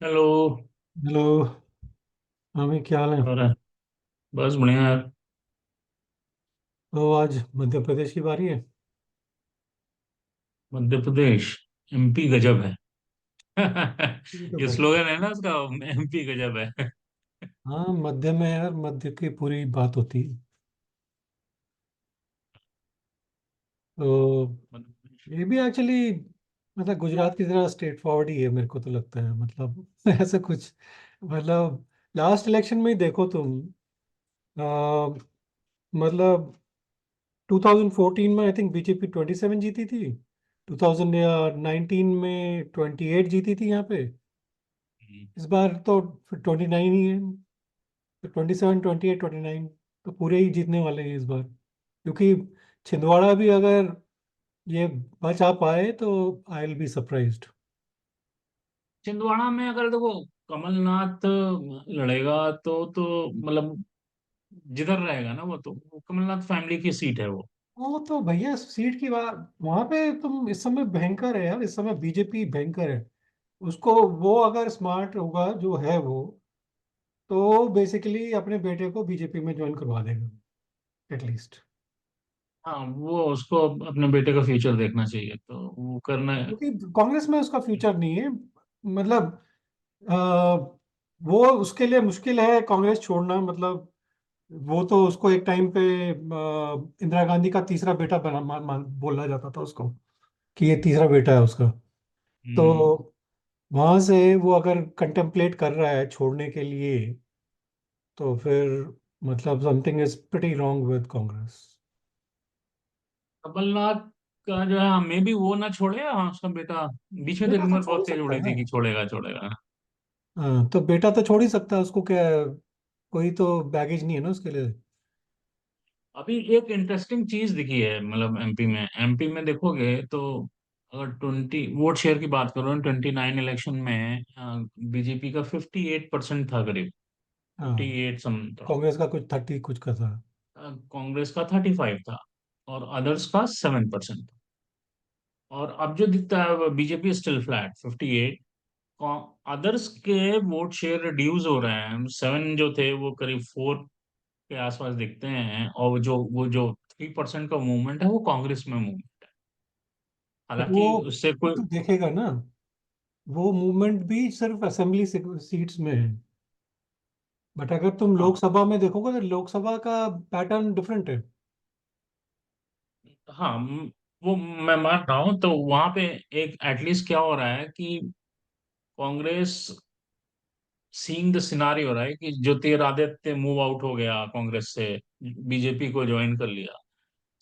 Hello. Hello. हाँ भाई, क्या हाल है? और बस बढ़िया यार। तो आज मध्य प्रदेश की बारी है। मध्य प्रदेश। एमपी गजब है। ये तो ये भाई। स्लोगन है ना उसका। एमपी गजब है। हाँ, मध्य में यार, मध्य की पूरी बात होती है। तो मध्य प्रदेश। ये भी एक्चुअली मतलब गुजरात की तरह स्ट्रेट फॉरवर्ड ही है, मेरे को तो लगता है। मतलब ऐसा कुछ, मतलब लास्ट इलेक्शन में ही देखो तुम। मतलब 2014 में आई थिंक बीजेपी 27 जीती थी। 2019 में 28 जीती थी यहाँ पे। हम्म। इस बार तो फिर 29 ही है। तो 27, 28, 29 तो पूरे ही जीतने वाले हैं इस बार, क्योंकि छिंदवाड़ा भी अगर ये बचा पाए तो I will be surprised. Chhindwara में अगर देखो कमलनाथ लड़ेगा तो मतलब जिधर रहेगा ना वो कमलनाथ फैमिली की सीट है वो। वो तो भैया सीट की बात वहां पे, तुम इस समय भयंकर है यार, इस समय बीजेपी भयंकर है। उसको, वो अगर स्मार्ट होगा जो है वो, तो बेसिकली अपने बेटे को बीजेपी में ज्वाइन करवा देगा एटलीस्ट। हाँ, वो उसको अपने बेटे का फ्यूचर देखना चाहिए तो वो करना है। क्योंकि कांग्रेस में उसका फ्यूचर नहीं है। मतलब अ, वो उसके लिए मुश्किल है कांग्रेस छोड़ना। मतलब वो तो उसको एक टाइम पे इंदिरा गांधी का तीसरा बेटा बोला जाता था उसको, कि ये तीसरा बेटा है उसका। तो हम्म। वहां से वो अगर कंटेम्पलेट कर रहा है छोड़ने के लिए, तो फिर मतलब something is pretty wrong with Congress. Kamalnath का जो है हमें भी वो ना छोड़े, हाँ उसका बेटा बीच में तो बेटा तो रिमोट छोड़ ही बहुत तेज सकता उड़ी है थी ना। कि छोड़ेगा छोड़ेगा। हाँ, तो बेटा तो छोड़ ही सकता है, उसको क्या है, कोई तो बैगेज नहीं है ना उसके लिए। अभी एक इंटरेस्टिंग चीज दिखी है मतलब एमपी में देखोगे तो अगर 20 वोट शेयर की बात करो 29 इलेक्शन में बीजेपी का 58% था करीब। फिफ्टी हाँ, एट समथिंग। कांग्रेस का कुछ 30 कुछ का था। कांग्रेस का 35 था और अदर्स का 7% था। और अब जो दिखता है बीजेपी स्टिल फ्लैट 58। अदर्स के वोट शेयर रिड्यूस हो रहे हैं, 7 जो थे वो करीब 4 के आसपास दिखते हैं, और वो जो 3% का मूवमेंट है वो कांग्रेस में मूवमेंट है। तो हालांकि उससे वो कोई। तो देखेगा ना, वो मूवमेंट भी सिर्फ असेंबली सीट्स में है। बट अगर तुम हाँ। लोकसभा में देखोगे तो लोकसभा का पैटर्न डिफरेंट है। हाँ, वो मैं मान रहा हूँ तो वहां पे एक एटलीस्ट क्या हो रहा है कि कांग्रेस सीइंग द सिनारियो हो रहा है कि ज्योतिरादित्य मूव आउट हो गया कांग्रेस से, बीजेपी को ज्वाइन कर लिया।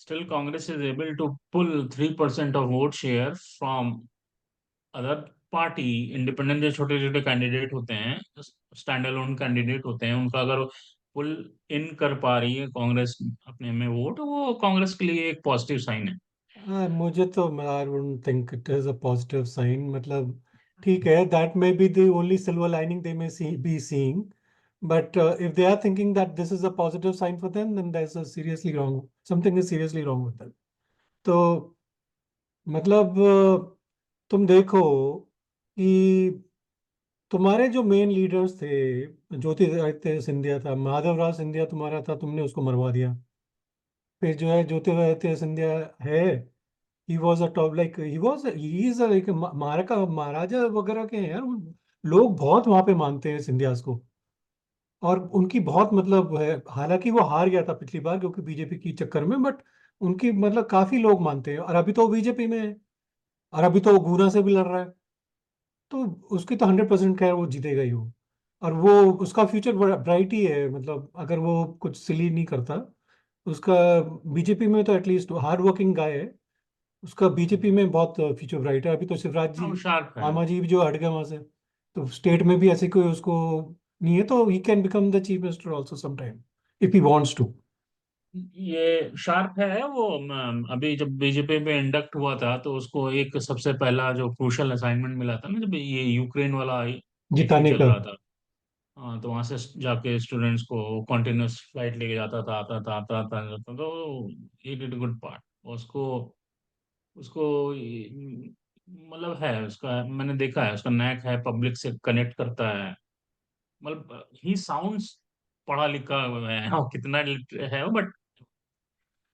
Still Congress is able to pull 3% of vote share from other party. Independent जो छोटे छोटे कैंडिडेट होते हैं, स्टैंड अलोन कैंडिडेट होते हैं, उनका अगर पुल इन कर पा रही है कांग्रेस अपने में वोट, वो कांग्रेस के लिए एक पॉजिटिव साइन है। मुझे तो, I wouldn't think it is a positive sign. मतलब ठीक है, that may be the only silver lining they may be seeing, but if they are thinking that this is a positive sign for them, then that's a seriously wrong, something is seriously wrong with them. तो मतलब तुम देखो कि तुम्हारे जो main leaders थे, ज्योतिरादित्य सिंधिया था, माधवराज सिंधिया तुम्हारा था, तुमने उसको मरवा दिया। फिर जो है ज्योतिरादित्य सिंधिया है, he was a top, like he is like maharaja वगैरह के हैं यार लोग बहुत वहां पे मानते हैं सिंधियास को। और उनकी बहुत मतलब है, हालांकि वो हार गया था पिछली बार क्योंकि बीजेपी की चक्कर में, बट उनकी मतलब काफी लोग मानते हैं, और अभी तो वो बीजेपी में है, और अभी तो वो गुना से भी लड़ रहा है। तो उसकी तो 100% खैर वो जीतेगा ही वो। और वो, उसका फ्यूचर ब्राइट ही है, मतलब अगर वो कुछ सिली नहीं करता उसका। बीजेपी में तो एटलीस्ट हार्ड वर्किंग गाय है, उसका बीजेपी में बहुत फ्यूचर ब्राइट है। अभी तो शिवराज हाँ, जी, वो शार्प है। मामा जी भी जो हट गए वहां से, तो स्टेट में भी ऐसे कोई उसको नहीं है, तो he can become the chief minister also some time if he wants to. ये शार्प है वो। अभी जब बीजेपी में इंडक्ट हुआ था तो उसको एक सबसे पहला जो क्रूशल असाइनमेंट मिला था ना, जब ये यूक्रेन वाला इशू जिताने चल का। रहा था। हाँ, तो वहां से जाके स्टूडेंट्स को कॉन्टिन्यूस फ्लाइट लेके जाता था, आता था तो ही डिड गुड पार्ट। उसको उसको मतलब है उसका, मैंने देखा है उसका नैक है, पब्लिक से कनेक्ट करता है। मतलब ही साउंड्स पढ़ा लिखा है, हाँ कितना है बट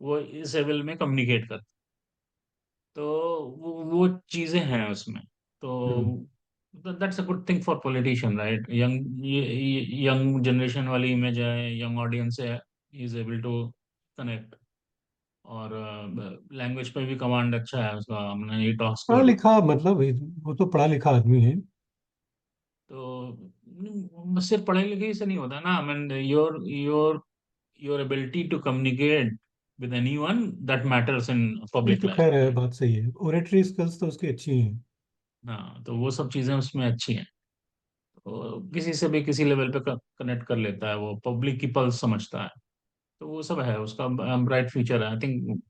वो इस लेवल में कम्युनिकेट करता। तो वो चीजें हैं उसमें। हम्म। तो that's a good thing for politician, right? Young generation वाली इमेज है, यंग ऑडियंस है, इज एबल टू कनेक्ट। और लैंग्वेज पे भी कमांड अच्छा है उसका, हमने ये टॉक्स पढ़ा गुड। लिखा मतलब वो तो पढ़ा लिखा आदमी है। तो सिर्फ पढ़ाई लिखाई से नहीं होता ना। I mean your ability to communicate with anyone, that matters in ये पब्लिक तो लाइफ, खैर है, राइट? बात सही है, ओरेटरी स्किल्स तो उसकी अच्छी हैं। हाँ, तो वो सब चीजें उसमें अच्छी हैं। तो किसी से भी किसी लेवल पे कनेक्ट कर लेता है, वो पब्लिक की पल्स समझता है। तो वो सब है उसका, ब्राइट फ्यूचर है आई थिंक।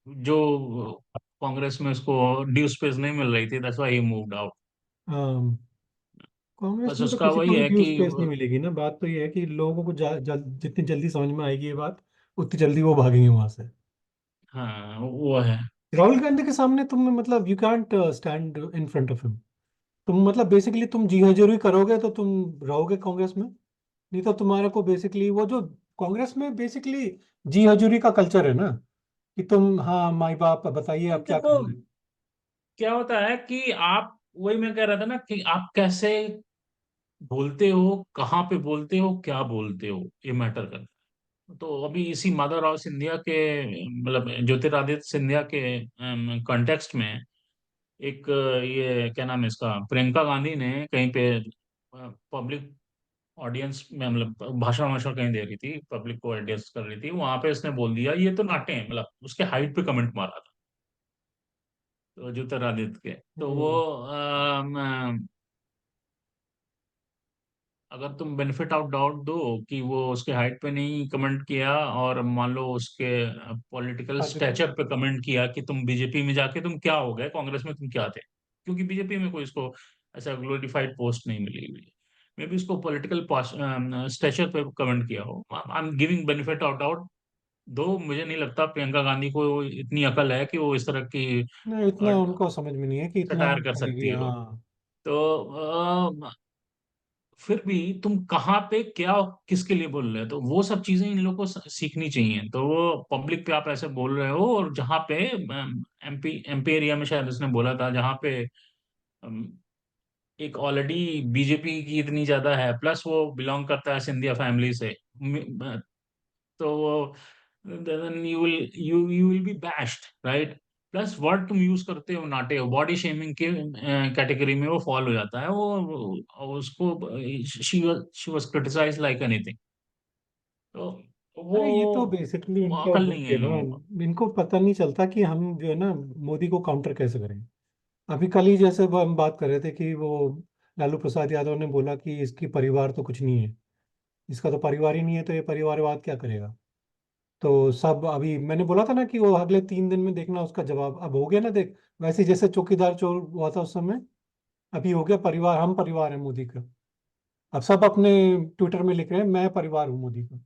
जो कांग्रेस में उसको ड्यू स्पेस नहीं मिल रही थी, that's why he moved out. हाँ, कांग्रेस बस में तो उसका किसी वही को भी है ड्यू कि स्पेस नहीं मिलेगी ना। बात तो ये है कि लोगों को जितनी जल्दी समझ में आएगी ये बात, उतनी जल्दी वो भागेंगे वहां से। हाँ वो है। राहुल गांधी के सामने तुम मतलब you can't stand in front of him. तुम मतलब बेसिकली तुम जी हजूरी करोगे तो तुम रहोगे कांग्रेस में। नहीं तो तुम्हारे को बेसिकली वो जो कांग्रेस में बेसिकली जी हजूरी का कल्चर है ना, कि तुम हाँ माई बाप बताइए नहीं अब क्या देखो, करना है। क्या होता है कि आप, वही मैं कह रहा था ना कि आप कैसे बोलते हो, कहाँ पे बोलते हो, क्या बोलते हो, ये मैटर करता है। तो अभी इसी माधवराव सिंधिया के, मतलब ज्योतिरादित्य सिंधिया के कॉन्टेक्स्ट में एक ये क्या नाम है इसका, प्रियंका गांधी ने कहीं पे पब्लिक ऑडियंस में, मतलब भाषण वाषण कहीं दे रही थी, पब्लिक को एड्रेस कर रही थी, वहां पे उसने बोल दिया ये तो नाटे हैं, मतलब उसके हाइट पे कमेंट मारा था। तो ज्योतिरादित्य के, तो वो हम्म। अगर तुम बेनिफिट ऑफ डाउट दो कि वो उसके हाइट पे नहीं कमेंट किया, और मान लो उसके पॉलिटिकल आगे तो स्टेचर पे कमेंट किया कि तुम बीजेपी में जाके तुम क्या हो गए, कांग्रेस में तुम क्या थे, क्योंकि बीजेपी में कोई इसको ऐसा ग्लोरिफाइड पोस्ट नहीं मिली हुई। मे बी इसको पॉलिटिकल स्टेचर पे कमेंट किया हो, I am giving benefit of doubt. दो मुझे नहीं लगता प्रियंका गांधी को इतनी अकल है कि वो इस तरह की नहीं, इतना उनको समझ में नहीं है कि इतना सटायर वो कर करेगी। सकती है वो। हाँ। तो फिर भी तुम कहाँ पे क्या किसके लिए बोल रहे हो, तो वो सब चीजें इन लोगों को सीखनी चाहिए। तो वो पब्लिक पे आप ऐसे बोल रहे हो, और जहाँ पे एमपी एरिया में शायद उसने बोला था, जहाँ पे अम, एक ऑलरेडी बीजेपी की इतनी ज्यादा है, प्लस वो बिलोंग करता है सिंधिया फैमिली से, तो वो then you will be bashed, right? Plus word तुम यूज करते हो, नाटे हो, बॉडी शेमिंग के कैटेगरी में वो फॉल हो जाता है उसको she was criticise like anything. तो वो अरे ये तो बेसिकली वो इनका अकल वो नहीं है है इन ना, लोगों को। इनको पता नहीं चलता कि हम जो है ना मोदी को काउंटर कैसे करें। अभी कल ही जैसे वो हम बात कर रहे थे कि वो लालू प्रसाद यादव ने बोला कि इसकी परिवार तो कुछ नहीं है, इसका तो परिवार ही नहीं है, तो ये परिवारवाद क्या करेगा। तो सब अभी मैंने बोला था ना कि वो अगले 3 दिन में देखना उसका जवाब। अब हो गया ना देख, वैसे जैसे चौकीदार चोर हुआ था उस समय, अभी हो गया परिवार, हम परिवार है मोदी का। अब सब अपने ट्विटर में लिख रहे हैं मैं परिवार हूँ मोदी का।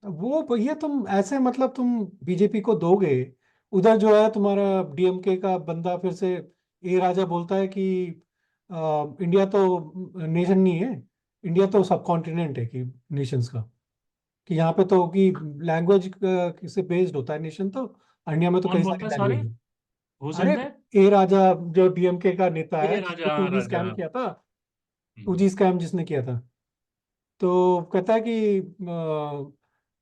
वो भैया तुम ऐसे मतलब तुम बीजेपी को दोगे, उधर जो है तुम्हारा डीएमके का बंदा फिर से ए राजा बोलता है कि इंडिया तो नेशन नहीं है, इंडिया तो सब कॉन्टिनेंट है कि नेशंस का, कि यहाँ पे तो कि लैंग्वेज से बेस्ड होता है नेशन, तो इंडिया में तो कौन कई सारी बोलता है, सॉरी? लैंग्वेज है। हु अरे, सेड दैट? ए राजा जो डीएमके का नेता है ए जिसने राजा, टू जी राजा। स्कैम किया था, टू हम्म। जी स्कैम जिसने किया था, तो कहता है कि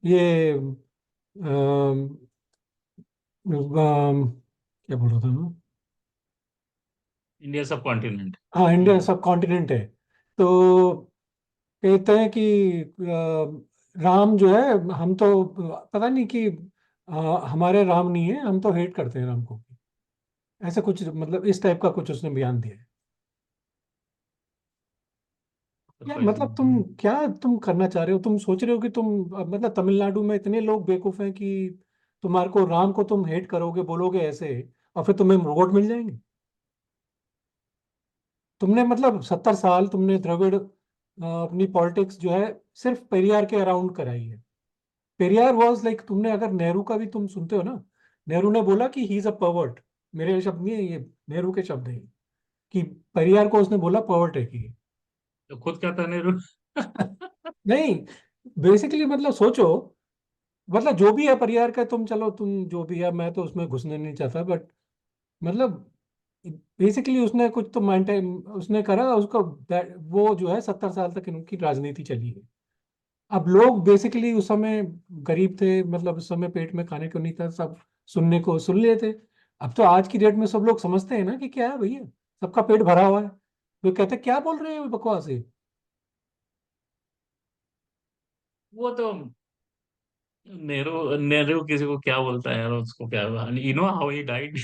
ये क्या बोल रहा था मैं। इंडिया सब कॉन्टिनेंट। हाँ, इंडिया हम्म। सब कॉन्टिनेंट है। तो कहते हैं कि राम जो है, हम तो पता नहीं कि हमारे राम नहीं है, हम तो हेट करते हैं राम को। ऐसे कुछ मतलब इस टाइप का कुछ उसने बयान दिया है। यार मतलब तुम क्या तुम करना चाह रहे हो, तुम सोच रहे हो कि तुम मतलब तमिलनाडु में इतने लोग बेवकूफ हैं कि तुम्हारे को राम को तुम हेट करोगे बोलोगे ऐसे, और फिर तुम्हें वोट मिल जाएंगे। तुमने मतलब 70 साल तुमने द्रविड़ अपनी पॉलिटिक्स जो है सिर्फ पेरियार के अराउंड कराई है। पेरियार वॉज लाइक, तुमने अगर नेहरू का भी तुम सुनते हो ना, नेहरू ने बोला कि ही इज अ पर्वर्ट। मेरे शब्द नहीं है ये, नेहरू के शब्द है कि परियार को उसने बोला पावर टेकी। तो खुद क्या था नेहरू? नहीं, बेसिकली मतलब सोचो, मतलब जो भी है परिवार का, तुम चलो तुम जो भी है, मैं तो उसमें घुसने नहीं चाहता, बट मतलब बेसिकली उसने कुछ तो मेंटेन उसने करा उसको। वो जो है 70 साल तक इनकी राजनीति चली है। अब लोग बेसिकली उस समय गरीब थे, मतलब उस समय पेट में खाने को नहीं था, सब सुनने को सुन लिए थे। अब तो आज की डेट में सब लोग समझते हैं ना कि क्या है भैया, सबका पेट भरा हुआ है, तो कहते क्या बोल रहे हैं बकवास है। वो तो नेहरू, नेहरू किसी को क्या बोलता है यार, उसको क्या, you know how he died?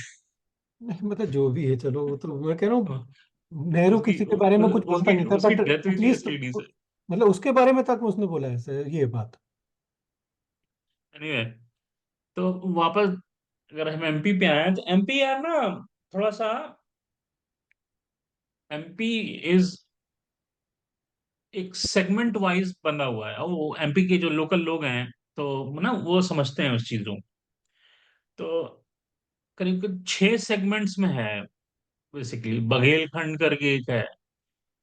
नहीं, मतलब जो भी है चलो, वो तो मैं कह रहा हूँ, नेहरू उसकी किसी के बारे में कुछ बोलता उसकी नहीं था, उसकी बट डेथ हुई थी एटलीस्ट एसटीडी से। मतलब उसके बारे में तक उसने बोला है ये बात। एनीवे, तो वापस अगर हम एमपी पे आए तो एमपी यार ना, थोड़ा सा, एमपी इज एक सेगमेंट वाइज बना हुआ है। वो एमपी के जो लोकल लोग हैं, तो ना वो समझते हैं उस चीजों को। तो करीब करीब 6 सेगमेंट्स में है बेसिकली। बघेलखंड करके एक है,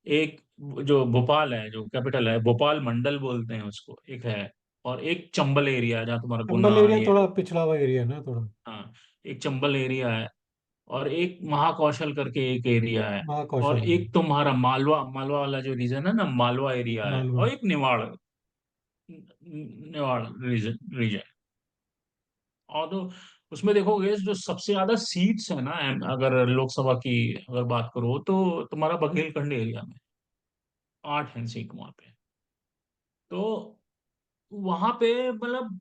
एक जो भोपाल है, जो कैपिटल है, भोपाल मंडल बोलते हैं उसको, एक है। और एक चंबल एरिया जहाँ तुम्हारा चंबल गुना एरिया ये, थोड़ा पिछड़ा हुआ एरिया है ना थोड़ा। हाँ, एक चंबल एरिया है। और एक महाकौशल करके एक एरिया है। और महाकौशल है। एक तुम्हारा मालवा, मालवा वाला जो रीजन है ना, मालवा एरिया है। मालवा। और एक निवाड़, निवाड़ रीजन रीजन। और तो उसमें देखोगे जो सबसे ज्यादा सीट्स है ना, अगर लोकसभा की अगर बात करो, तो तुम्हारा बघेलखंड एरिया में 8 है सीट वहां पे। तो वहां पे मतलब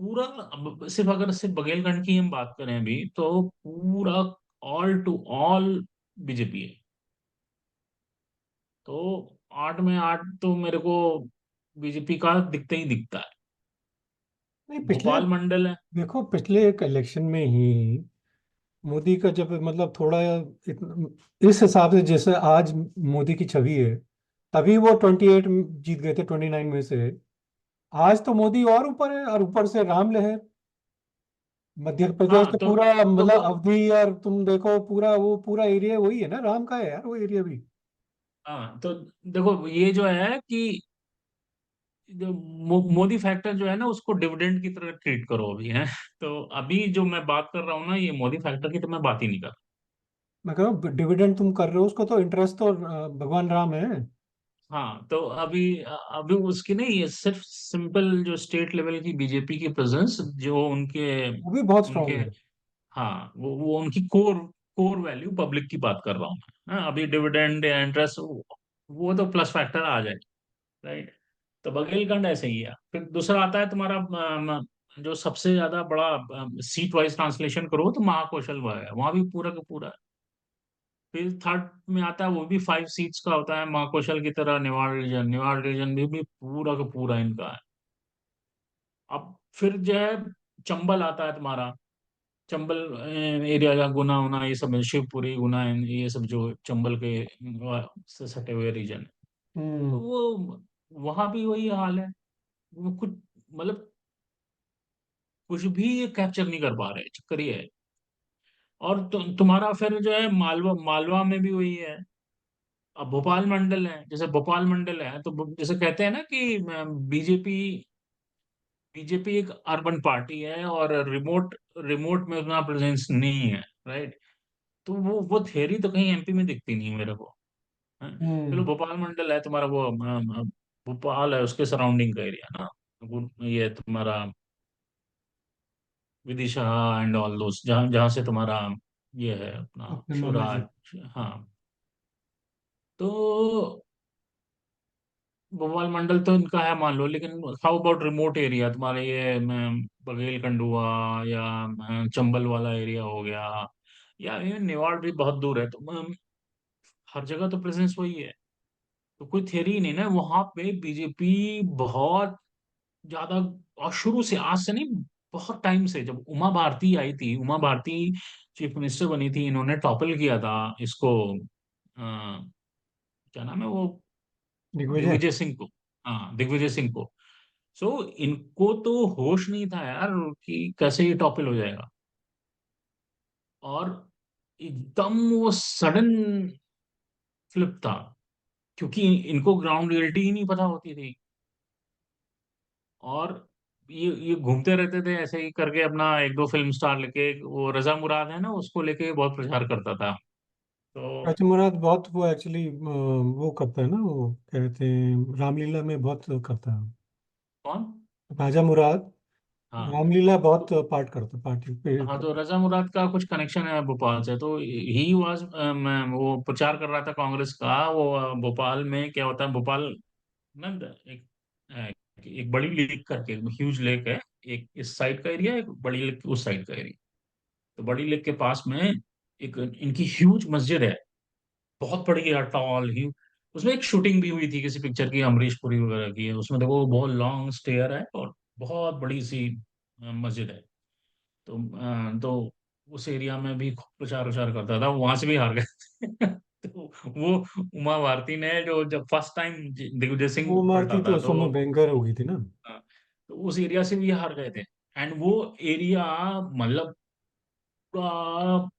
पूरा, सिर्फ अगर सिर्फ बघेलखंड की हम बात करें अभी, तो पूरा ऑल टू ऑल बीजेपी है। तो 8 में 8 तो मेरे को बीजेपी का दिखता ही दिखता है। नहीं, पिछले भोपाल मंडल है। देखो पिछले एक इलेक्शन में ही मोदी का जब मतलब थोड़ा इस हिसाब से जैसे आज मोदी की छवि है, तभी वो 28 जीत गए थे 29 में से। आज तो मोदी और ऊपर है, और ऊपर से राम लहर, मध्य प्रदेश हाँ तो पूरा तो मतलब वो, अवधि, और तुम देखो पूरा वो पूरा एरिया वही है ना, राम का है यार वो एरिया भी। हाँ तो देखो ये जो है कि जो मोदी फैक्टर जो है ना, उसको डिविडेंड की तरह ट्रीट करो अभी है। तो अभी जो मैं बात कर रहा हूँ ना, ये मोदी फैक्टर की तो मैं बात ही नहीं कर मैं कह रहा हूँ डिविडेंड तुम कर रहे हो उसको, तो इंटरेस्ट तो भगवान राम है। रहा। हाँ तो अभी अभी उसकी नहीं, ये सिर्फ सिंपल जो स्टेट लेवल की बीजेपी की प्रेजेंस, जो उनके वो भी बहुत उनके स्ट्रांग है। हाँ, वो उनकी कोर कोर वैल्यू पब्लिक की बात कर रहा हूँ मैं। हाँ, अभी डिविडेंड या इंटरेस्ट वो तो प्लस फैक्टर आ जाए, राइट। तो बघेलखंड ऐसे ही है। फिर दूसरा आता है तुम्हारा जो सबसे ज्यादा बड़ा सीट वाइज ट्रांसलेशन करो तो महाकौशल वह है, वहां भी पूरा का पूरा है। फिर थर्ड में आता है, वो भी 5 सीट्स का होता है महाकौशल की तरह, निवाड़ रीजन। निवाड़ रीजन भी पूरा का पूरा इनका है। अब फिर जो है चंबल आता है तुम्हारा। चंबल एरिया या गुना उना ये सब है, शिवपुरी गुना ये सब जो चंबल के से सटे हुए रीजन है। तो हम्म। वो वहां भी वही हाल है। वो कुछ मतलब कुछ भी ये कैप्चर नहीं कर पा रहे, चक्कर ये है। और तुम्हारा फिर जो है मालवा, मालवा में भी वही है। अब भोपाल मंडल है, जैसे भोपाल मंडल है तो जैसे कहते हैं ना कि बीजेपी बीजेपी एक अर्बन पार्टी है और रिमोट रिमोट में उतना प्रेजेंस नहीं है, राइट। तो वो थ्योरी तो कहीं एमपी में दिखती नहीं है मेरे को। हाँ, चलो हम्म। भोपाल मंडल है तुम्हारा, वो भोपाल है उसके सराउंडिंग का एरिया ना। ये तुम्हारा विदिशा एंड ऑल दोस, जहाँ जहाँ से तुम्हारा ये है अपना अपने मामा जी। शिवराज। हाँ, तो भोपाल मंडल तो इनका है मान लो, लेकिन हाउ अबाउट रिमोट एरिया तुम्हारे ये बघेलखंड हुआ, या चंबल वाला एरिया हो गया, या ये निवाड़ भी बहुत दूर है। तो हर जगह तो प्रेजेंस वही है। तो कोई थियरी नहीं ना वहां पे, बीजेपी बहुत ज्यादा। और शुरू से, आज से नहीं, बहुत टाइम से, जब उमा भारती आई थी, उमा भारती चीफ मिनिस्टर बनी थी, इन्होंने टॉपल किया था इसको, क्या नाम है वो, दिग्विजय। दिग्विजय सिंह को। हाँ, दिग्विजय सिंह को। सो इनको तो होश नहीं था यार कि कैसे ये टॉपल हो जाएगा। और एकदम वो सडन फ्लिप था, क्योंकि इनको ग्राउंड रियलिटी ही नहीं पता होती थी। और ये घूमते रहते थे ऐसे ही करके, अपना एक दो फिल्म स्टार लेके, वो रजा मुराद है ना, उसको लेके बहुत प्रचार करता था। तो राजा मुराद बहुत वो एक्चुअली वो करता है ना, वो कहते हैं रामलीला में बहुत करता है। कौन? राजा मुराद हाँ। रामलीला तो बहुत पार्ट करता, पार्टी पे हाँ, तो रजा मुराद का कुछ कनेक्शन है भोपाल से, तो ही वाज, वो प्रचार कर रहा था कांग्रेस का। वो भोपाल में क्या होता है, भोपाल में एक एक बड़ी लेक करके, ह्यूज लेक है। एक इस साइड का एरिया, एक बड़ी लेक उस साइड का एरिया। तो बड़ी लेक के पास में एक इनकी ह्यूज मस्जिद है, बहुत बड़ी है, टॉल ही। उसमें एक शूटिंग भी हुई थी किसी पिक्चर की, अमरीश पुरी वगैरह की है उसमें। देखो बहुत लॉन्ग स्टेयर है और बहुत बड़ी सी मस्जिद है। तो उस एरिया में भी खूब प्रचार प्रचार करता था, वहां से भी हार गए। तो वो उमा भारती ने, जो जब फर्स्ट टाइम दिग्विजय सिंह वो मारती पलटा तो था, उस तो समय भयंकर हो गई थी ना। तो उस एरिया से भी हार गए थे। एंड वो एरिया मतलब पूरा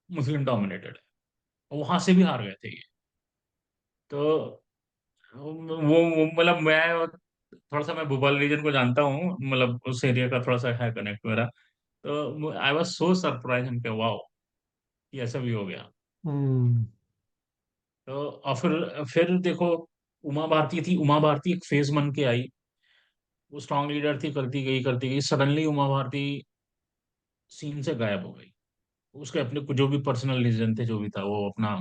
मुस्लिम डोमिनेटेड है, वहां से भी हार गए थे ये। तो मतलब मैं थोड़ा सा, मैं भोपाल रीजन को जानता हूँ, मतलब उस एरिया का थोड़ा सा है कनेक्ट मेरा। तो आई वाज सो सरप्राइज, हम वाओ, ये ऐसा भी हो गया। हम्म। तो और फिर देखो, उमा भारती थी, उमा भारती एक फेज बन के आई। वो स्ट्रांग लीडर थी, करती गई, सडनली उमा भारती सीन से गायब हो गई। उसके अपने कुछ जो भी पर्सनल रीजन थे, जो भी था वो अपना।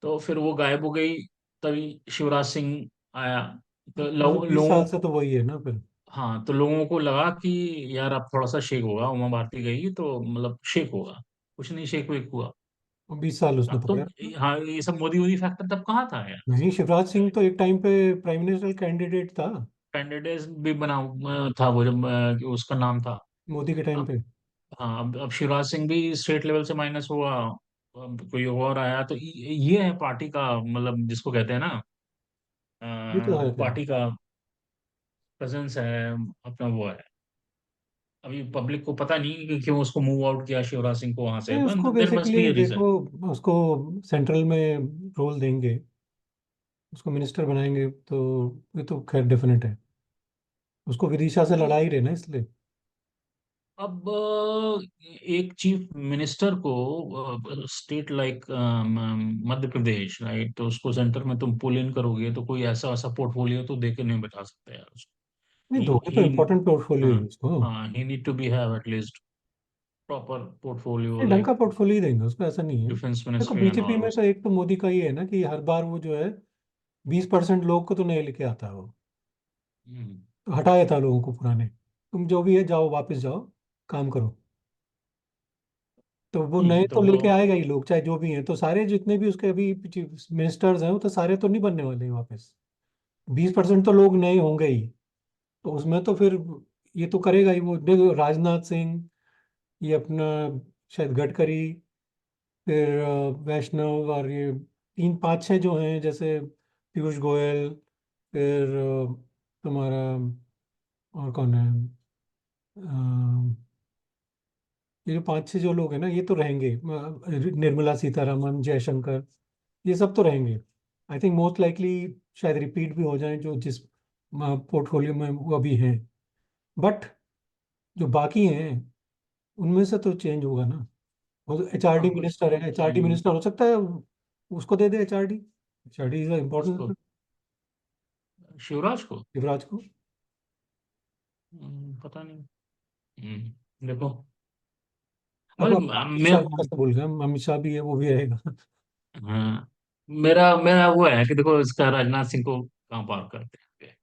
तो फिर वो गायब हो गई, तभी शिवराज सिंह आया। तो अभी 20 साल लोगों, से तो वही है ना फिर। हाँ, तो लोगों को लगा कि यार अब थोड़ा सा शेक होगा, उमा भारती गई तो मतलब शेक होगा। कुछ नहीं शेक वेक हुआ। 20 साल उसने अब तो, पकड़ा। हाँ, ये सब मोदी वोदी फैक्टर तब कहाँ था यार। नहीं, शिवराज सिंह तो एक टाइम पे प्राइम मिनिस्टर कैंडिडेट था, कैंडिडेट भी बना था वो, जब उसका नाम था। मोदी के टाइम अब, पे। हाँ, अब शिवराज सिंह भी स्टेट लेवल से माइनस हुआ। अब कोई और आया, तो ये है पार्टी का, मतलब जिसको कहते हैं ना, ये तो है वो खैर। पार्टी का प्रेजेंस है, अपना वो है। अभी पब्लिक को पता नहीं कि क्यों उसको मूव आउट किया शिवराज सिंह को वहां से, नहीं, उसको but there must be basically a reason. देखो, उसको सेंट्रल में रोल देंगे, उसको मिनिस्टर बनाएंगे तो ये तो खैर डेफिनेट है। उसको विदिशा से नहीं, लड़ाई रहे ना इसलिए। अब एक चीफ मिनिस्टर को, state like Madhya Pradesh, right, तो उसको सेंटर में तुम पुल इन करोगे, तो कोई ऐसा ऐसा पोर्टफोलियो तो दे के नहीं बैठा सकते यार उसको। नहीं, दोगे तो ही इम्पोर्टेंट पोर्टफोलियो हाँ, है उसको। हाँ, he need to be have at least proper portfolio, नहीं, ढंग लाइक का पोर्टफोलियो देंगे उसको, ऐसा नहीं है। डिफेंस देखो मिनिस्ट्री एंड बीजेपी ऑल में तो उस। एक तो मोदी का ये है ना कि हर बार वो जो है 20% लोग को तो नए लेके आता है वो। हम्म। तो हटाया था लोगों को पुराने, तुम जो भी है जाओ, वापस जाओ, काम करो। तो वो नए नहीं तो तो वो, लेके आएगा ही लोग, चाहे जो भी हैं। तो सारे जितने भी उसके अभी मिनिस्टर्स हैं वो तो सारे तो नहीं बनने वाले हैं वापस। 20% तो लोग नए होंगे ही। तो उसमें तो फिर ये तो करेगा ही वो। देखो राजनाथ सिंह, ये अपना शायद गडकरी, फिर वैष्णव, और ये तीन पाँच छः जो हैं, जैसे पीयूष गोयल, फिर तुम्हारा और कौन है, ये जो पांच छह जो लोग हैं ना, ये तो रहेंगे। निर्मला सीतारमन, जयशंकर, ये सब तो रहेंगे। आई थिंक मोस्ट लाइकली शायद रिपीट भी हो जाएं जो जिस पोर्टफोलियो में वो अभी हैं। बट जो बाकी हैं उनमें से तो चेंज होगा ना। वो एचआरडी हाँ, कुछ मिनिस्टर तो है, एचआरडी चेंज। मिनिस्टर हो सकता है, उसको दे दे एचआरडी। एचआरडी इज किसको? इम्पोर्टेंट। शिवराज को? युवराज को। पता नहीं। देखो, अब मतलब अमित मैं, शाह कैसे भूल गए हम, अमित शाह भी है, वो भी रहेगा। हाँ, मेरा मेरा वो है कि देखो, इसका राजनाथ सिंह को कहाँ पार करते हैं,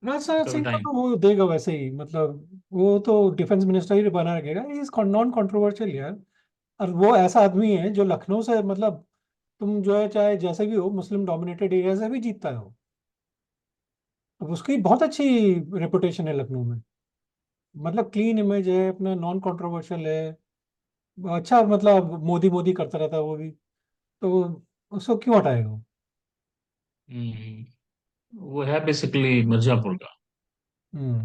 राजनाथ इसका भी सिंह को टाइम। तो वो देगा वैसे ही, मतलब वो तो डिफेंस मिनिस्टर ही बना रहेगा, इज नॉन कंट्रोवर्शियल यार। और वो ऐसा आदमी है जो लखनऊ से, मतलब तुम जो है चाहे जैसे भी हो, मुस्लिम डोमिनेटेड एरिया से भी जीतता है वो। अब उसकी बहुत अच्छी रेपुटेशन है लखनऊ में। मतलब क्लीन इमेज है अपना, नॉन कंट्रोवर्शियल है। अच्छा, मतलब मोदी मोदी करता रहता है वो भी। तो उसको क्यों हटाएगा वो? वो है बेसिकली मिर्जापुर का, हम्म।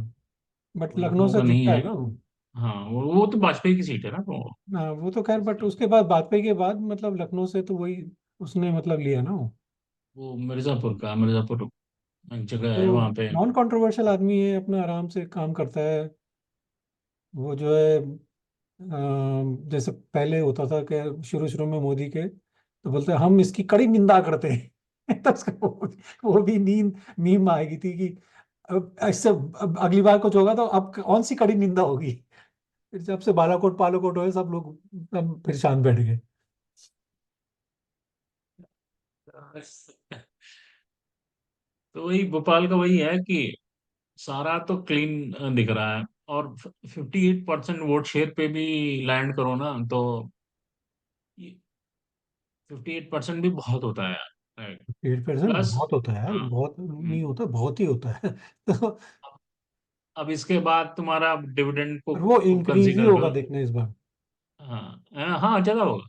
बट वो लखनऊ लखनऊ से का नहीं जीतता है। है ना वो। हाँ, वो तो वाजपेयी की सीट है ना वो। हाँ, वो तो खैर, बट इसलिए उसके बाद वाजपेयी के बाद मतलब लखनऊ से तो वही उसने मतलब लिया ना वो। वो मिर्जापुर का, मिर्जापुर एक जगह तो है वहाँ पे। नॉन कंट्रोवर्शियल आदमी है, अपना आराम से काम करता है। वो जो है जैसे पहले होता था कि शुरू शुरू में मोदी के तो बोलते हम इसकी कड़ी निंदा करते हैं तो उसका वो भी नींद आएगी थी कि अब इससे अब अगली बार कुछ होगा तो अब कौन सी कड़ी निंदा होगी। फिर जब से बालाकोट पालाकोट हुए सब लोग एकदम फिर शांत बैठ गए। तो वही भोपाल का वही है कि सारा तो क्लीन दिख रहा है। और 58% वोट शेयर पे भी लैंड करो ना, तो 58% भी बहुत होता है यार। 8% प्लस, बहुत होता है यार, हाँ, बहुत नहीं होता, बहुत ही होता है तो अब इसके बाद तुम्हारा डिविडेंड और वो को इंक्रीज ही कंसीडर होगा करो। देखना इस बार। हाँ, हाँ, ज्यादा होगा।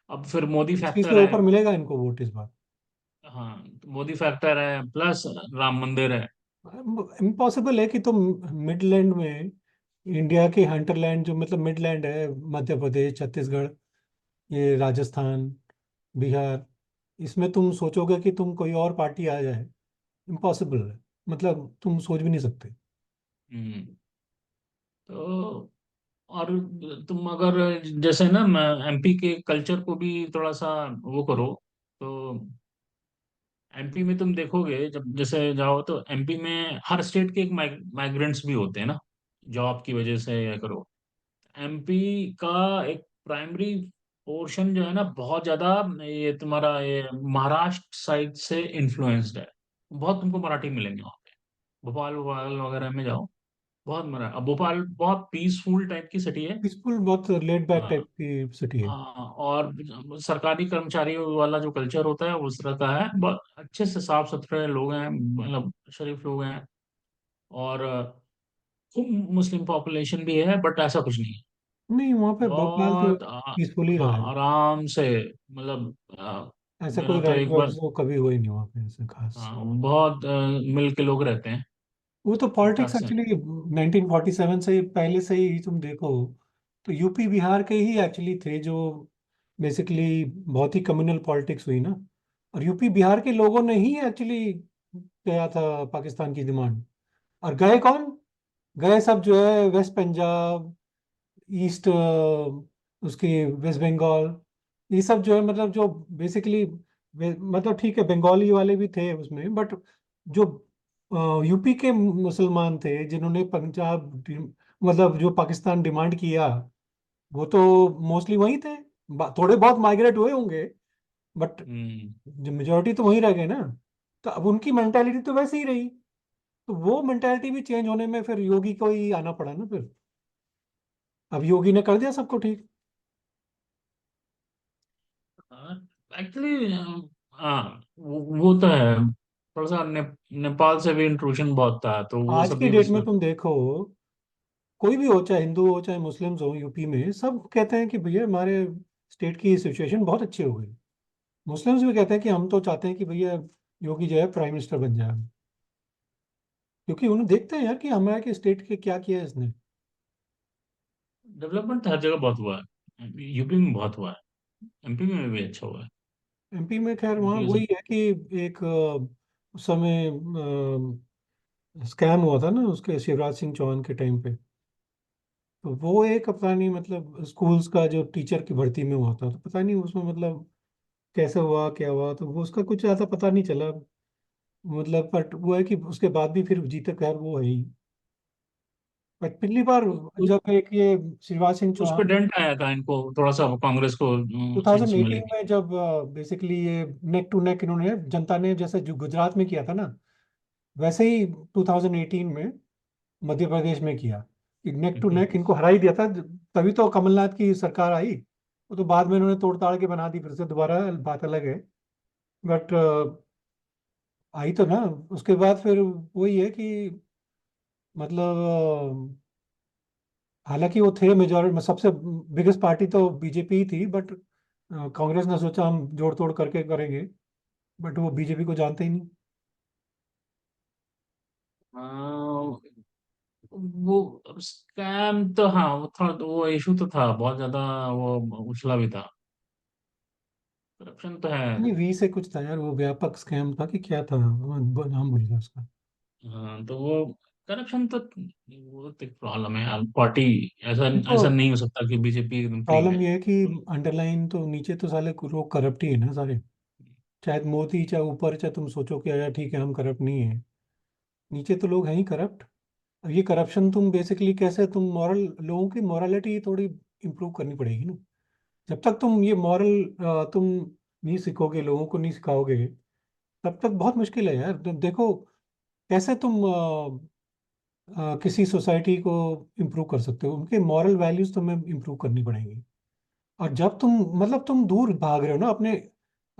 अब फिर मोदी 60 से फैक्टर है। ऊपर मिलेगा इनको वोट इस बार। हाँ, तो मोदी फैक्टर है, प्लस राम मंदिर है। इम्पॉसिबल है कि तुम मिडलैंड में, इंडिया के हंटरलैंड जो मतलब मिडलैंड है, मध्य प्रदेश, छत्तीसगढ़, ये राजस्थान, बिहार, इसमें तुम सोचोगे कि तुम कोई और पार्टी आ जाए। इम्पॉसिबल है, मतलब तुम सोच भी नहीं सकते। हम्म। तो और तुम अगर जैसे ना एमपी के कल्चर को भी थोड़ा सा वो करो, तो एमपी में तुम देखोगे जब जैसे जाओ तो एमपी में हर स्टेट के एक माइग्रेंट्स भी होते हैं ना, जॉब की वजह से या करो। एमपी का एक प्राइमरी पोर्शन जो है ना, बहुत ज्यादा ये तुम्हारा ये महाराष्ट्र साइड से इन्फ्लुएंस्ड है। बहुत तुमको मराठी मिलेंगे वहाँ पे। भोपाल भोपाल वगैरह में जाओ, बहुत मरा। अब भोपाल बहुत पीसफुल टाइप की सिटी है। पीसफुल, बहुत लेट बैक टाइप हाँ, की सिटी है। हाँ, और सरकारी कर्मचारियों वाला जो कल्चर होता है उस तरह का है। बहुत अच्छे से साफ सुथरे लोग हैं, मतलब शरीफ लोग हैं। और खूब मुस्लिम पॉपुलेशन भी है, बट ऐसा कुछ नहीं है। नहीं, वहाँ पे भोपाल तो बहुत पीसफुल ही रहा हाँ, है। आराम से, मतलब ऐसा कोई मेरा तो रैंट एक वैंट बार, तो कभी हुआ ही नहीं वहाँ पे ऐसे खास। हाँ, बहुत मिल के लोग रहते हैं, वो तो ठीक पॉलिटिक्स ठाक से। एक्चुअली 1947 से पहले से ही तुम देखो तो यूपी बिहार के ही एक्चुअली थे जो बेसिकली बहुत ही कम्युनल पॉलिटिक्स हुई ना। और यूपी बिहार के लोगों ने ही एक्चुअली किया था पाकिस्तान की डिमांड। और गए कौन? गए सब जो है वेस्ट पंजाब, ईस्ट उसकी वेस्ट बंगाल, ये सब जो है मतलब जो बेसिकली मतलब ठीक है बंगाली वाले भी थे उसमें, बट जो यूपी के मुसलमान थे जिन्होंने मतलब जो पाकिस्तान डिमांड किया, वो तो मोस्टली वही थे। थोड़े बहुत माइग्रेट हुए होंगे, बट हम्म। जो मेजोरिटी तो वहीं रह गए ना। तो अब उनकी मेंटालिटी तो वैसे ही रही। तो वो मेंटालिटी भी चेंज होने में फिर योगी को ही आना पड़ा ना फिर। अब योगी ने कर दिया सबको ठीक। एक्चुअली हाँ, वो तो है। थोड़ा सा नेपाल से भी इंट्रूशन बहुत था, तो वो आज सब की भी डेट में उसमें। तुम देखो, कोई भी हो, चाहे हिंदू हो चाहे मुस्लिम्स हो, यूपी में सब कहते हैं कि भैया हमारे स्टेट की सिचुएशन बहुत अच्छी हो गई। मुस्लिम्स भी कहते हैं कि हम तो चाहते हैं कि भैया योगी जो है प्राइम मिनिस्टर बन जाए, क्योंकि उन्हें देखते हैं यार कि हमारे स्टेट के क्या किया है इसने। डेवलपमेंट हर जगह बहुत हुआ है, यूपी में बहुत हुआ है, एमपी में भी अच्छा हुआ है। एमपी में खैर वहाँ एमपी वही है कि एक उस समय स्कैम हुआ था ना उसके शिवराज सिंह चौहान के टाइम पे। तो वो एक पता नहीं मतलब स्कूल्स का जो टीचर की भर्ती में हुआ था, तो पता नहीं उसमें मतलब कैसे हुआ क्या हुआ, तो वो उसका कुछ ज़्यादा पता नहीं चला। मतलब बट वो है कि उसके बाद भी फिर जीते, खैर वो है ही। बट पिछली बार उस जब एक ये शिवराज सिंह उस पे चौहान डेंट आया था इनको थोड़ा सा, कांग्रेस को सीट्स में 2018 लेके। में जब बेसिकली ये नेक टू नेक इन्होंने जनता ने जैसे जो गुजरात में किया था ना, वैसे ही 2018 में मध्य प्रदेश में किया। नेक टू नेक इनको हरा ही दिया था। तभी तो कमलनाथ की सरकार आई। वो तो बाद में इन्होंने तोड़ ताड़ के बना दी फिर से दोबारा, बात अलग है। बट आई तो ना। उसके बाद फिर वही है कि मतलब हालांकि वो थे मेजॉरिटी, सबसे बिगेस्ट पार्टी तो बीजेपी ही थी, बट कांग्रेस ने सोचा हम जोड़ तोड़ करके करेंगे। बट वो बीजेपी को जानते ही नहीं। हाँ, वो स्कैम तो, हाँ वो थोड़ा तो वो इशू तो था बहुत ज्यादा, वो उछला भी था। करप्शन तो है। नहीं, वी से कुछ था यार, वो व्यापक स्कैम था कि क्या था, नाम भूल गया उसका। हाँ तो वो करप्शन तो वो तो एक प्रॉब्लम है यार, पार्टी ऐसा देखो, ऐसा नहीं हो सकता कि बीजेपी एकदम क्लीन प्रॉब्लम है। ये है कि तो अंडरलाइन तो नीचे तो साले लोग करप्ट ही है ना सारे। चाहे मोदी, चाहे ऊपर, चाहे तुम सोचो कि यार ठीक है हम करप्ट नहीं है, नीचे तो लोग हैं ही करप्ट। अब ये करप्शन तुम बेसिकली कैसे, तुम मॉरल, लोगों की मॉरलिटी थोड़ी इंप्रूव करनी पड़ेगी ना। जब तक तुम ये मॉरल तुम नहीं सीखोगे, लोगों को नहीं सिखाओगे, तब तक बहुत मुश्किल है यार। देखो कैसे तुम किसी सोसाइटी को इम्प्रूव कर सकते हो, उनके मॉरल वैल्यूज तुम्हें इम्प्रूव करनी पड़ेंगी। और जब तुम, मतलब तुम दूर भाग रहे हो ना अपने,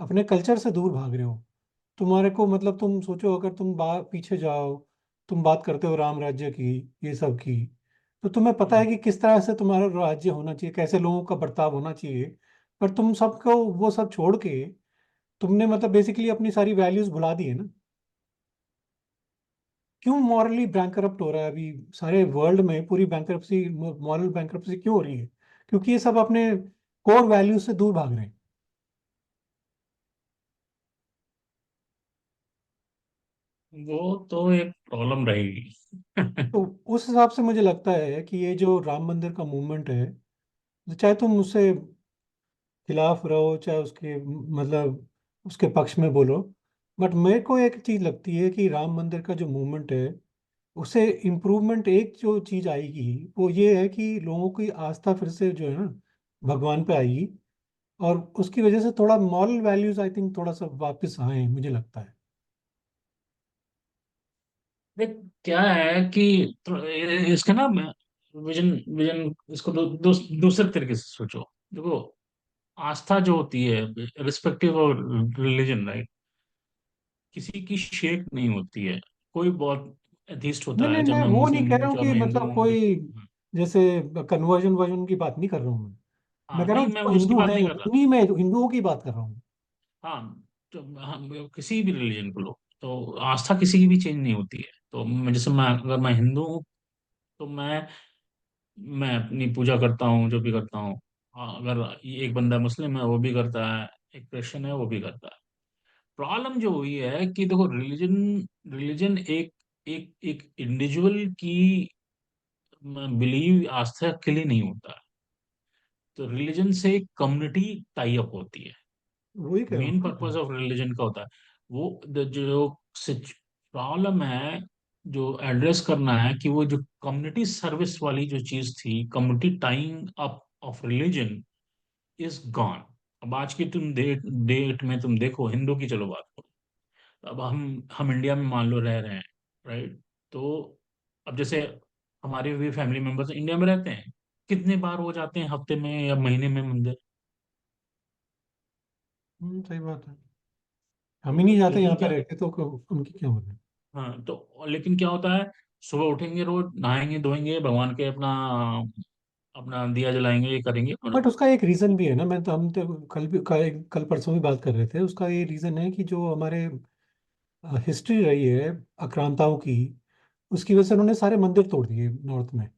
अपने कल्चर से दूर भाग रहे हो, तुम्हारे को मतलब तुम सोचो अगर तुम पीछे जाओ, तुम बात करते हो राम राज्य की, ये सब की, तो तुम्हें पता है हम्म, कि किस तरह से तुम्हारा राज्य होना चाहिए, कैसे लोगों का बर्ताव होना चाहिए। पर तुम सबको वो सब छोड़ के, तुमने मतलब बेसिकली अपनी सारी वैल्यूज भुला दी है ना। क्यों मॉरली बैंकरप्ट हो रहा है अभी सारे वर्ल्ड में, पूरी बैंकरप्सी, मॉरल बैंकरप्सी क्यों हो रही है? क्योंकि ये सब अपने कोर वैल्यूज से दूर भाग रहे हैं। वो तो एक प्रॉब्लम रहेगी। तो उस हिसाब से मुझे लगता है कि ये जो राम मंदिर का मूवमेंट है, चाहे तुम उससे खिलाफ रहो, चाहे उसके मतलब उसके पक्ष में बोलो, बट मेरे को एक चीज लगती है कि राम मंदिर का जो मूवमेंट है, उसे इम्प्रूवमेंट एक जो चीज आएगी, वो ये है कि लोगों की आस्था फिर से जो है ना भगवान पे आएगी। और उसकी वजह से थोड़ा मॉरल वैल्यूज आई थिंक थोड़ा सा वापस आए, मुझे लगता है। देख क्या है कि इसका ना विजन विजन इसको दूसरे तरीके से सोचो। देखो, आस्था जो होती है, रिस्पेक्टिव ऑफ रिलीजन, राइट, किसी की शेक नहीं होती है। कोई बहुत एथिस्ट नहीं होता नहीं, है, जब मैं मैं वो नहीं मुस्लिम कह रहा हूँ हूँ चाहे कि मैं हिंदू मतलब हूँ कोई हाँ। जैसे कन्वर्जन वर्जन की बात नहीं कर रहा हूँ मैं। मैं हाँ, कह रहा नहीं हूँ मैं जो उसकी हिंदू बात हैं, नहीं कर रहा। उन्हीं में हिंदुओं की बात कर रहा हूँ। हाँ, तो हम किसी भी रिलीजन को लो, तो आस्था किसी की भी चेंज नहीं होती है। तो जैसे मैं, अगर मैं हिंदू हूँ तो मैं अपनी पूजा करता हूँ, जो भी करता हूँ। अगर ये एक बंदा मुस्लिम है वो भी करता है, एक क्रिश्चियन है वो भी करता है। प्रॉब्लम जो हुई है कि देखो, रिलीजन रिलीजन एक एक एक इंडिविजुअल की बिलीव, आस्था के लिए नहीं होता है। तो रिलीजन से एक कम्युनिटी टाई अप होती है। वही कह रहा मेन हूँ ना। पर्पस ऑफ रिलीजन का होता है वो, जो प्रॉब्लम है, जो एड्रेस करना है, कि वो जो कम्युनिटी सर्विस वाली जो चीज थी, community tying up of religion is gone. अब आज की तुम डेट डेट में तुम देखो, हिंदू की चलो बात करो। अब हम इंडिया में मान लो रह रहे हैं, राइट। तो अब जैसे हमारे भी फैमिली मेंबर्स इंडिया में रहते हैं, कितने बार हो जाते हैं हफ्ते में या महीने में मंदिर? सही बात है। हम ही तो नहीं जाते लेकिन यहाँ पे क्या, रह के, तो उनकी क्या बोले। हाँ तो लेकिन क्या होता है, सुबह उठेंगे, रोज नहाएंगे धोएंगे, भगवान के अपना अपना दिया जलाएंगे, ये करेंगे मतलब। बट उसका एक रीजन भी है ना, मैं तो, हम तो कल परसों भी बात कर रहे थे, उसका ये रीजन है कि जो हमारे हिस्ट्री रही है आक्रांताओं की, उसकी वजह से उन्होंने सारे मंदिर तोड़ दिए नॉर्थ में।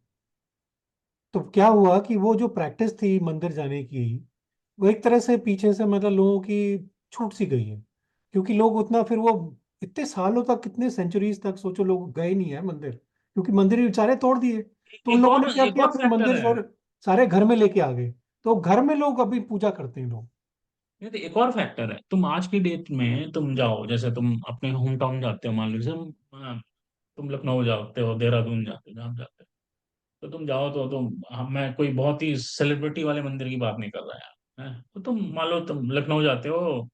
तो क्या हुआ कि वो जो प्रैक्टिस थी मंदिर जाने की, वो एक तरह से पीछे से मतलब लोगों की छूट सी गई है। क्योंकि लोग उतना फिर वो इतने सालों तक, कितने सेंचुरीज तक सोचो लोग गए नहीं है मंदिर, क्योंकि मंदिर ही सारे तोड़ दिए। तो उन लोगों ने क्या एक किया, और अपने फैक्टर मंदिर है। सारे घर में लेके आ गए। तो घर में लोग अभी पूजा करते हैं लोग। ये तो एक और फैक्टर है, तुम आज की डेट में तुम जाओ, जैसे तुम अपने होम टाउन जाते हो, मान लो जैसे तुम लखनऊ जाते हो, देहरादून जाते हो, जहाँ भी जाते हो, तो तुम जाओ तो तुम, मैं कोई बहुत ही सेलिब्रिटी वाले मंदिर की बात नहीं कर रहा यार, हैं? तो तुम मान लो तुम लखनऊ जाते हो,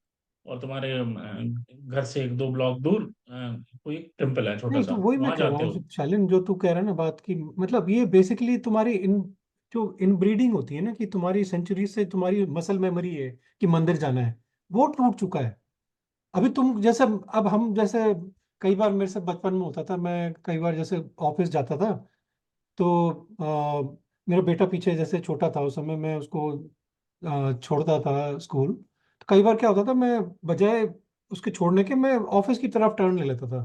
और तुम्हारे घर से एक दो ब्लॉक दूर कोई टेम्पल है छोटा नहीं, तो सा, वही मैं वहां कह रहा जाते हो। हूँ शालिन, जो तू कह रहा है ना बात की, मतलब ये बेसिकली तुम्हारी इन जो इनब्रीडिंग होती है ना, कि तुम्हारी सेंचुरी से तुम्हारी मसल मेमोरी है कि मंदिर जाना है, वो टूट चुका है। अभी तुम जैसे, अब हम जैसे, कई बार मेरे से बचपन में होता था, मैं कई बार जैसे ऑफिस जाता था, तो मेरा बेटा पीछे जैसे छोटा था उस समय, मैं उसको छोड़ता था स्कूल। तो कई बार क्या होता था, मैं बजाय उसके छोड़ने के, मैं ऑफिस की तरफ टर्न ले लेता था,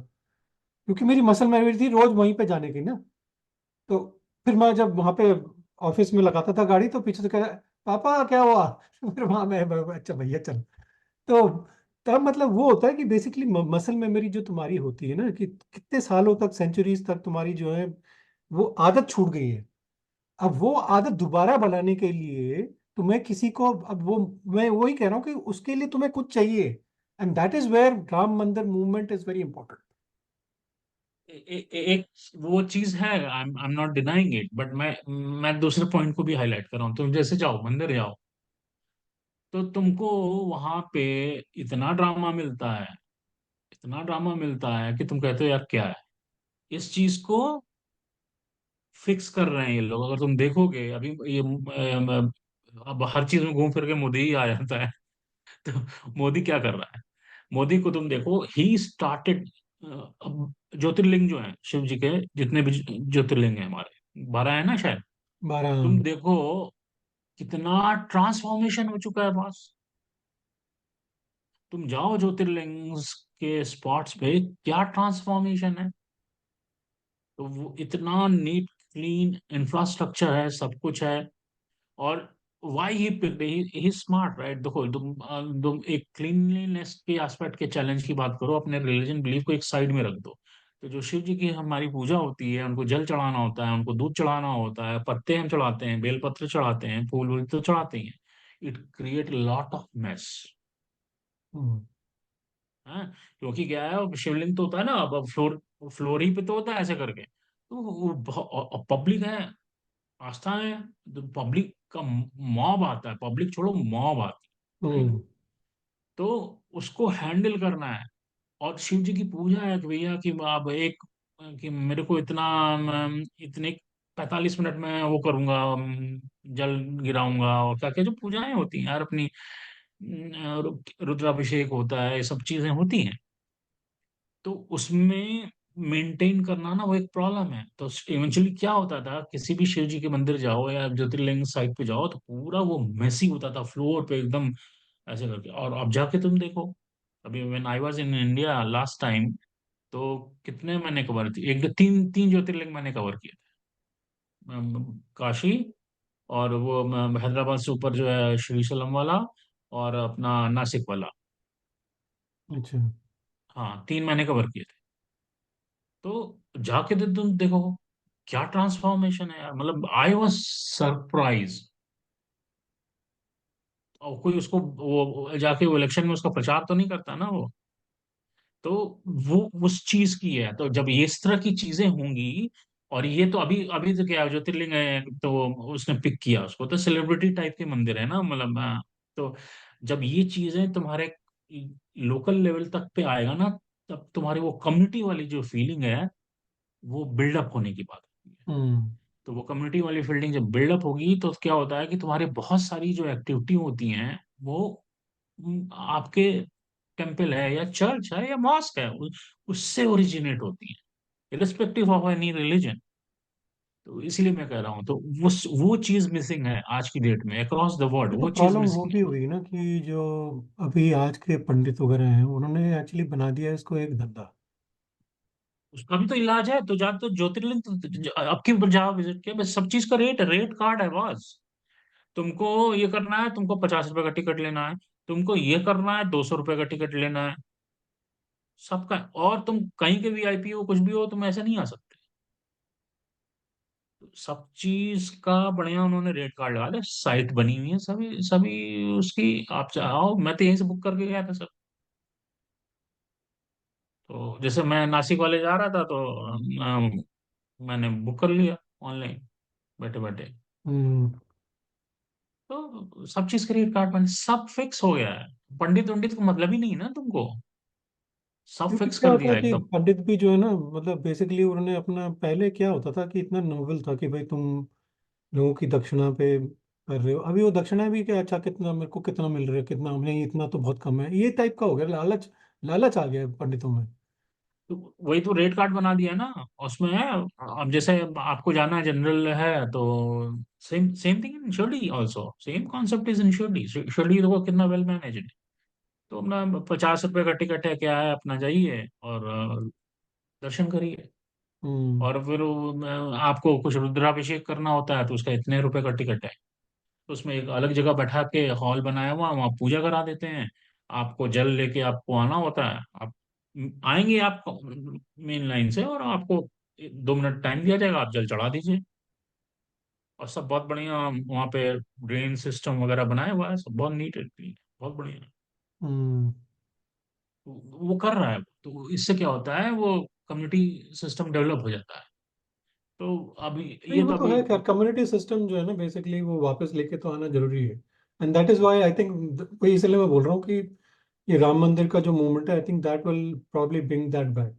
क्योंकि मेरी मसल मेमोरी थी रोज वहीं पे जाने की ना। तो फिर मैं जब वहां पे ऑफिस में लगाता था गाड़ी, तो पीछे से कह रहा, पापा क्या हुआ? फिर वहां मैं, अच्छा भैया चल। तो तब मतलब वो होता है कि बेसिकली मसल मेमोरी जो तुम्हारी होती है ना, कि कितने सालों तक, सेंचुरीज तक तुम्हारी जो है वो आदत छूट गई है। अब वो आदत दोबारा बनाने के लिए तुम्हें किसी को, अब वो, मैं वही कह रहा हूँ कि उसके लिए तुम्हें कुछ चाहिए। And that is where Ram Mandir movement is very important. एक वो चीज है, I am not denying it, but मैं दूसरे पॉइंट को भी हाईलाइट कर रहा हूँ। तुम जैसे जाओ मंदिर जाओ, तो तुमको वहां पे इतना ड्रामा मिलता है, इतना ड्रामा मिलता है कि तुम कहते हो यार क्या है इस चीज को फिक्स कर रहे हैं ये लोग। अगर तुम देखोगे अभी ये अब हर चीज में घूम फिर के मोदी ही आ जाता है। तो मोदी क्या कर रहा है? मोदी को तुम देखो, ही स्टार्टेड, अब ज्योतिर्लिंग जो है शिव जी के, जितने भी ज्योतिर्लिंग है हमारे 12 है ना शायद, 12। तुम देखो कितना ट्रांसफॉर्मेशन हो चुका है बस। तुम जाओ ज्योतिर्लिंग के स्पॉट्स पे, क्या ट्रांसफॉर्मेशन है। तो वो इतना नीट क्लीन इंफ्रास्ट्रक्चर है, सब कुछ है। और why he picked, he smart right. देखो तुम एक क्लीनलीनेस के एस्पेक्ट के चैलेंज की बात करो, अपने रिलीजन बिलीफ को एक साइड में रख दो। तो जो शिव जी की हमारी पूजा होती है, उनको जल चढ़ाना होता है, उनको दूध चढ़ाना होता है, पत्ते हम चढ़ाते हैं, बेलपत्र चढ़ाते हैं, फूल वूल तो चढ़ाते ही हैं। It create lot of mess hmm. है। क्योंकि क्या है, अब शिवलिंग तो होता है ना, अब फ्लोर, फ्लोर ही पे तो होता है ऐसे करके। तो वो पब्लिक है, आस्था है, तो पब्लिक का मॉब आता है, पब्लिक छोड़ो मॉब आती है राइट। हम्म। तो उसको हैंडल करना है। और शिव जी की पूजा है कि भैया कि आप एक, कि मेरे को इतना इतने 45 मिनट में वो करूंगा, जल गिराऊंगा, और क्या क्या जो पूजाएं होती हैं यार अपनी, रुद्राभिषेक होता है, ये सब चीजें होती हैं। तो उसमें मेंटेन करना ना वो एक प्रॉब्लम है। तो इवेंचुअली क्या होता था, किसी भी शिव जी के मंदिर जाओ या ज्योतिर्लिंग साइट पे जाओ, तो पूरा वो मेसी होता था फ्लोर पे एकदम ऐसे करके। और अब जाके तुम देखो, अभी when I was in India last time, तो कितने मैंने कवर किए, एक दो तीन तीन ज्योतिर्लिंग मैंने कवर किए थे। काशी, और वो हैदराबाद से ऊपर जो है श्रीशैलम वाला, और अपना नासिक वाला। अच्छा। हाँ, तीन मैंने कवर किए थे। तो जाके तो तुम देखो क्या ट्रांसफॉर्मेशन है यार, मतलब आई वाज सरप्राइज। और कोई उसको वो जाके वो इलेक्शन में उसका प्रचार तो नहीं करता ना वो। तो वो उस चीज की है। तो जब ये इस तरह की चीजें होंगी, और ये तो अभी अभी तो क्या है, ज्योतिर्लिंग है तो उसने पिक किया उसको, तो सेलिब्रिटी टाइप के मंदिर है ना, मतलब तो जब ये चीजें तुम्हारे लोकल लेवल तक पे आएगा ना, तब तुम्हारी वो कम्युनिटी वाली जो फीलिंग है वो बिल्डअप होने की बात होती है। हम्म। तो वो कम्युनिटी वाली फील्डिंग जब बिल्डअप होगी, तो क्या होता है कि तुम्हारे बहुत सारी जो एक्टिविटी होती हैं वो आपके टेम्पल है या चर्च है या मॉस्क है, उससे ओरिजिनेट होती है, इरिस्पेक्टिव ऑफ एनी रिलीजन। तो इसीलिए मैं कह रहा हूँ, तो वो चीज मिसिंग है आज की डेट में अक्रॉस द वर्ल्ड, ये तो वो चीज प्रॉब्लम वो मिसिंग भी है। हुई ना, कि जो अभी आज के पंडित वगैरह हैं, उन्होंने एक्चुअली बना दिया इसको एक धंधा। उसका भी तो इलाज है। तो जा तो ज्योतिर्लिंग अब की बार जाओ विजिट किया, बस सब चीज का रेट कार्ड है बस। तुमको ये करना है, तुमको 50 रुपए का टिकट लेना है, तुमको ये करना है 200 रुपए का टिकट लेना है, सबका। और तुम कहीं के वीआईपी हो, कुछ भी हो, तुम ऐसे नहीं आ सकते। तो सब चीज का बढ़िया उन्होंने रेट कार्ड लगा लिया, साइट बनी हुई है सभी सभी उसकी। आप चाहो, मैं तो यहीं से बुक करके गया था सब। तो जैसे मैं नासिक वाले जा रहा था, तो मैंने बुक कर लिया ऑनलाइन बैठे बैठे। हम्म। तो सब चीज का रेट कार्ड बने, सब फिक्स हो गया है। पंडित उंडित को मतलब ही नहीं है ना तुमको, सब क्योंकि फिक्स क्या कर होता है दिया कि एकदम। पंडित भी जो है ना, मतलब बेसिकली उन्होंने अपना, पहले क्या होता था कि इतना नोबल था कि भाई तुम लोगों की दक्षिणा पे कर रहे हो। अभी वो दक्षिणा भी क्या, अच्छा कितना मेरे को कितना मिल रहा है, कितना नहीं, इतना तो बहुत कम है, ये टाइप का हो गया। लालच, लालच आ गया है पंडितों में। तो वही तो रेट कार्ड बना दिया ना उसमें है। अब जैसे आपको जाना है जनरल है, तो same same thing in Shirdi also, same concept is in Shirdi. Shirdi देखो कितना वेल मैनेज्ड है। तो अपना 50 रुपए का टिकट है, क्या है, अपना जाइए और दर्शन करिए। हम्म। और फिर आपको कुछ रुद्राभिषेक करना होता है तो उसका इतने रुपए का टिकट है। तो उसमें एक अलग जगह बैठा के हॉल बनाया हुआ, वहाँ पूजा करा देते हैं। आपको जल लेके आपको आना होता है। आप आएंगे आप मेन लाइन से, और आपको 2 मिनट टाइम दिया जाएगा, आप जल चढ़ा दीजिए। और सब बहुत बढ़िया वहाँ पे ड्रेन सिस्टम वगैरह बनाया हुआ है, सब बहुत नीट है, clean है, बहुत बढ़िया। हम्म। वो कर रहा है, तो इससे क्या होता है, वो कम्युनिटी सिस्टम डेवलप हो जाता है। तो अभी नहीं ये वो तो तो अभी। है खैर, कम्युनिटी सिस्टम जो है ना बेसिकली वो वापस लेके तो आना जरूरी है। And that is why I think, वही इसलिए मैं बोल रहा हूँ कि ये राम मंदिर का जो मूवमेंट है, I think that will probably bring that back.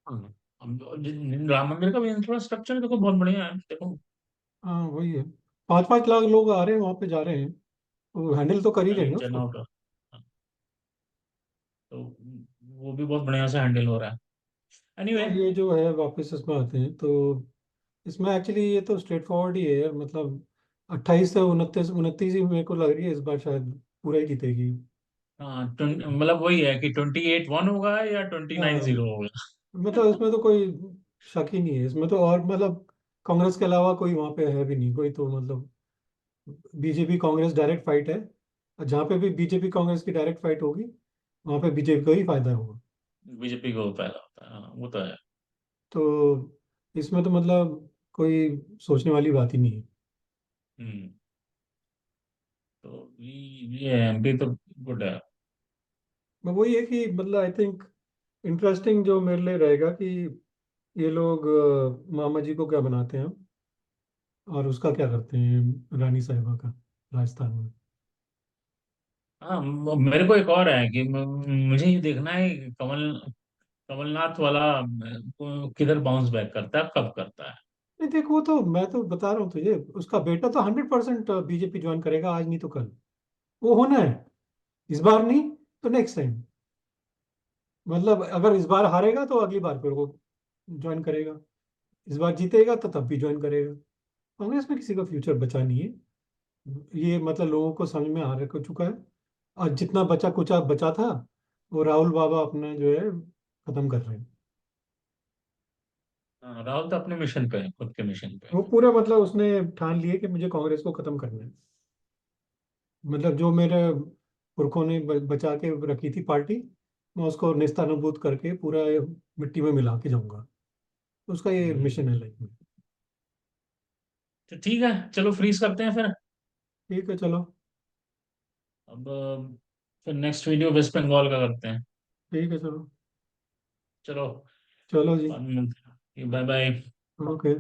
हाँ, राम मंदिर का भी इंफ्रास्ट्रक्चर देखो बहुत बढ़िया है, देखो। हाँ वही है, 5-5 लाख लोग आ रहे हैं वहाँ पे, जा रहे हैं, वो हैंडल तो कर ही नहीं लेंगे उसको। टर्नआउट, तो वो भी बहुत बढ़िया से हैंडल हो रहा है। एनीवे। तो ये जो है वापस इसमें आते हैं तो इसमें एक्चुअली ये तो स्ट्रेट फॉरवर्ड ही है यार, मतलब 28 से 29 ही मेरे को लग रही है इस बार शायद पूरा ही जीतेगी। हाँ, मतलब वही है कि 28-1 होगा या 29-0 हाँ, होगा। मतलब इसमें तो कोई शक ही नहीं है इसमें तो, और मतलब कांग्रेस के अलावा कोई वहाँ पे है भी नहीं कोई, तो मतलब बीजेपी कांग्रेस डायरेक्ट फाइट है, और जहाँ पे भी बीजेपी कांग्रेस की डायरेक्ट फाइट होगी वहाँ पे बीजेपी को ही फायदा होगा। बीजेपी को पहला होता है, हाँ, वो तो है। तो इसमें तो मतलब कोई सोचने वाली बात ही नहीं है। हम्म। तो ये एमपी तो गुड है। मैं वही है कि मतलब आई थिंक इंटरेस्टिंग जो मेरे लिए रहेगा कि ये लोग मामा जी को क्या बनाते हैं और उसका क्या करते हैं रानी साहिबा का राजस्थान में। हाँ, मेरे को एक और है कि मुझे ये देखना है कि कमलनाथ वाला किधर बाउंस बैक करता है, कब करता है। नहीं देखो, वो तो मैं तो बता रहा हूँ तुझे, उसका बेटा तो 100% बीजेपी ज्वाइन करेगा, आज नहीं तो कल वो होना है। इस बार नहीं तो नेक्स्ट टाइम, मतलब अगर इस बार हारेगा तो अगली बार फिर वो ज्वाइन करेगा, इस बार जीतेगा तो तब भी ज्वाइन करेगा। कांग्रेस में किसी का फ्यूचर बचा नहीं है, ये मतलब लोगों को समझ में आ रहा चुका है। और जितना बचा कुचा बचा था वो राहुल बाबा अपना जो है खत्म कर रहे हैं। हाँ, राहुल तो अपने मिशन पे है, खुद के मिशन पे है। वो पूरा मतलब उसने ठान लिए कि मुझे कांग्रेस को खत्म करना है, मतलब जो मेरे पुरखों ने बचा के रखी थी पार्टी, मैं उसको नेस्ता नाबूद करके पूरा मिट्टी में मिला के जाऊंगा। उसका ये हम्म। मिशन है लाइफ में। तो ठीक है, चलो फ्रीज करते हैं फिर। ठीक है चलो। अब फिर नेक्स्ट वीडियो वेस्ट बंगाल का करते हैं। ठीक है चलो। चलो, चलो जी। बाद में मिलते हैं, बाय बाय। ओके।